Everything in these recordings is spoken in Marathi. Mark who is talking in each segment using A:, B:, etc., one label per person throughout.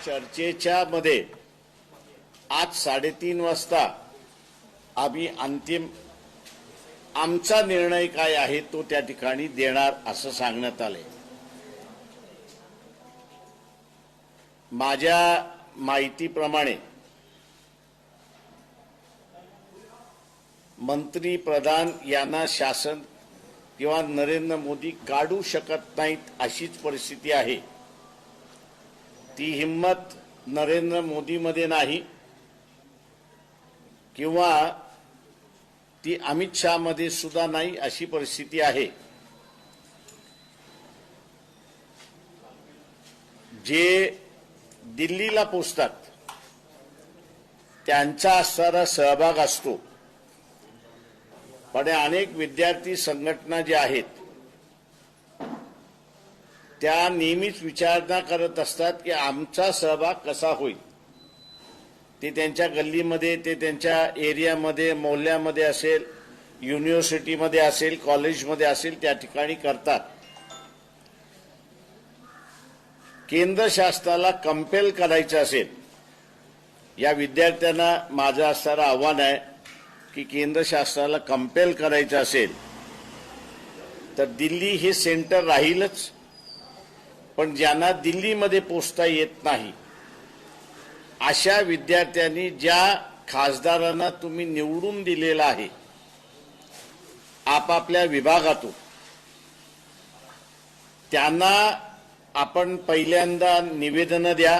A: चर्चेच्या मध्ये आज 3:30 वाजता आम्ही अंतिम आमचा निर्णय काय आहे तो त्या ठिकाणी देणार असं सांगण्यात आले। माझ्या माहितीप्रमाणे मंत्री प्रधान यांना शासन किंवा नरेंद्र मोदी काढू शकत नाहीत अशीच परिस्थिती आहे। ती हिम्मत नरेंद्र मोदीमध्ये नाही किंवा ती अमित शाह मध्ये सुद्धा नाही अशी परिस्थिती आहे। जे दिल्लीला पोहोचतात त्यांचा असणारा सहभाग असतो, पण अनेक विद्यार्थी संघटना ज्या आहेत त्या नेहमीच विचारणा करत असतात की आमचा सहभाग कसा होईल। ते त्यांच्या गल्लीमध्ये, ते त्यांच्या एरियामध्ये, मोहल्ल्यामध्ये असेल, युनिव्हर्सिटीमध्ये असेल, कॉलेजमध्ये असेल, त्या ठिकाणी करतात। केंद्र शासनाला कंपेल करायचं असेल, या विद्यार्थ्यांना माझं असणारं आव्हान आहे की केंद्र शासनाला कंपेल करायचं असेल तर दिल्ली हे सेंटर राहीलच, पण ज्यांना दिल्लीमध्ये पोहोचता येत नाही अशा विद्यार्थ्यांनी ज्या खासदारांना तुम्ही निवडून दिलेला आहे आपापल्या विभागातून, त्यांना आपण पहिल्यांदा निवेदन द्या।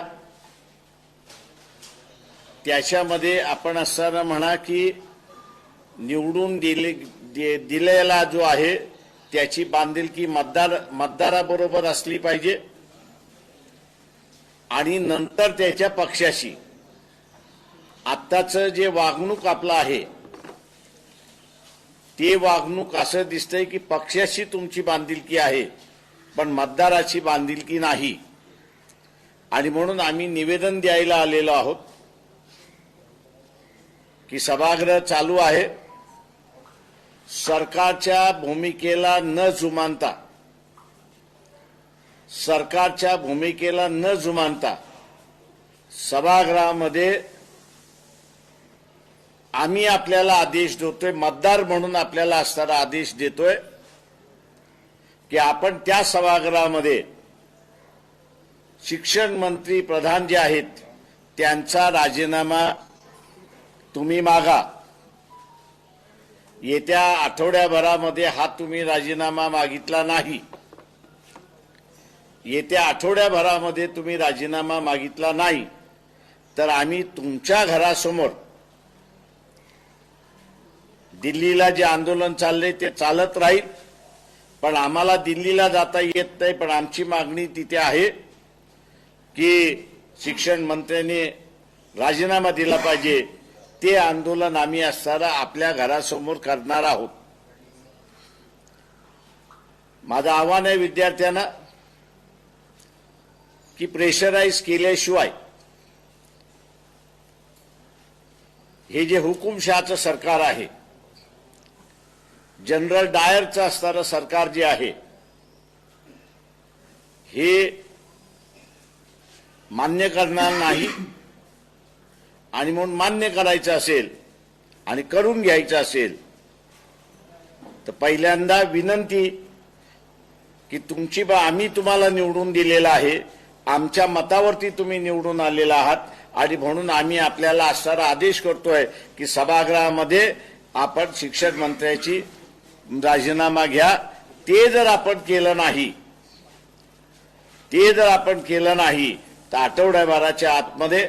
A: त्याच्यामध्ये आपण असताना म्हणा की निवडून दिलेला जो आहे त्याची बांधिलकी मतदाराबरोबर असली पाहिजे आणि नंतर त्याच्या पक्षाशी आत्ताचं जे वागणूक आपलं आहे ते वागणूक असं दिसतंय की पक्षाशी तुमची बांधिलकी आहे पण मतदाराची बांधिलकी नाही। आणि म्हणून आम्ही निवेदन द्यायला आलेलो आहोत की सभागृह चालू आहे, सरकारच्या भूमिकेला न जुमानता सभागृहामध्ये आम्ही आपल्याला आदेश देतोय, मतदार म्हणून आपल्याला असणारा आदेश देतोय की आपण त्या सभागृहामध्ये शिक्षण मंत्री प्रधान जे आहेत त्यांचा राजीनामा तुम्ही मागा। येत्या आठवड्याभरामध्ये हा तुम्ही राजीनामा मागितला नाही, येत्या आठवड्याभरामध्ये तुम्ही राजीनामा मागितला नाही तर आम्ही तुमच्या घरासमोर दिल्लीला जे आंदोलन चालले ते चालत राहील, पण आम्हाला दिल्लीला जाता येत नाही। पण आमची मागणी तिथे आहे की शिक्षण मंत्र्यांनी राजीनामा दिला पाहिजे। ते आंदोलन आम्ही असताना आपल्या घरासमोर करणार आहोत। माझं आव्हान आहे विद्यार्थ्यांना की प्रेशराईज केल्याशिवाय हे जे हुकुमशहाचं सरकार आहे, जनरल डायरचं असणारं सरकार जे आहे हे मान्य करणार नाही। आणि म्हणून मान्य करायचं असेल आणि करून घ्यायचं असेल तर पहिल्यांदा विनंती की तुमची आम्ही तुम्हाला निवडून दिलेला आहे, आमच्या मतावरती तुम्ही निवडून आलेला आहात आणि म्हणून आम्ही आपल्याला असणारा आदेश करतोय की सभागृहामध्ये आपण शिक्षण मंत्र्याची राजीनामा घ्या। ते जर आपण केलं नाही तर आठवड्याभराच्या आतमध्ये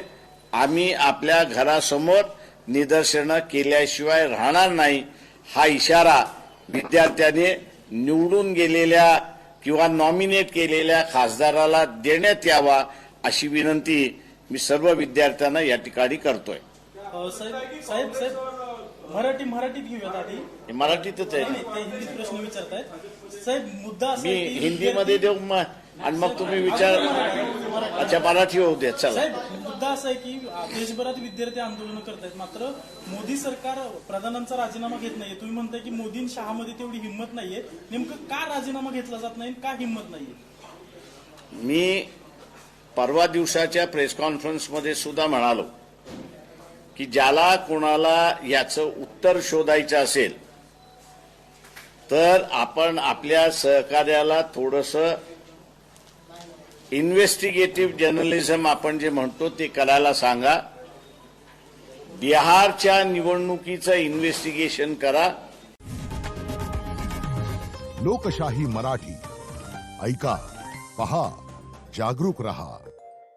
A: आम्ही आपल्या घरासमोर निदर्शनं केल्याशिवाय राहणार नाही। हा इशारा विद्यार्थ्यांनी निवडून गेलेल्या किंवा नॉमिनेट केलेल्या खासदाराला देण्यात यावा अशी विनंती मी सर्व विद्यार्थ्यांना या ठिकाणी करतोय।
B: साहेब मराठीत घेऊयात आधी।
A: मराठीतच आहे,
B: हिंदीत प्रश्न विचारतायत साहेब। मुद्दा
A: मी हिंदीमध्ये देऊ आणि मग तुम्ही विचार। अच्छा, मराठी होऊ दे। चला
B: साहेब, मुद्दा असा आहे की देशभरात विद्यार्थी आंदोलन करतायत, मात्र मोदी सरकार प्रधानांचा राजीनामा घेत नाहीये। तुम्ही म्हणताय की मोदी शहामध्ये तेवढी हिंमत नाहीये, नेमकं का राजीनामा घेतला जात नाही, का हिंमत नाहीये?
A: मी परवा दिवसाच्या प्रेस कॉन्फरन्समध्ये सुद्धा म्हणालो की ज्याला कोणाला याचं उत्तर शोधायचं असेल तर आपण आपल्या सहकार्याला थोडंसं इन्व्हेस्टिगेटिव्ह जर्नलिझम आपण जे म्हणतो ते करायला सांगा. बिहारच्या निवडणुकीचं इन्व्हेस्टिगेशन करा.
C: लोकशाही मराठी ऐका, पहा, जागरूक रहा.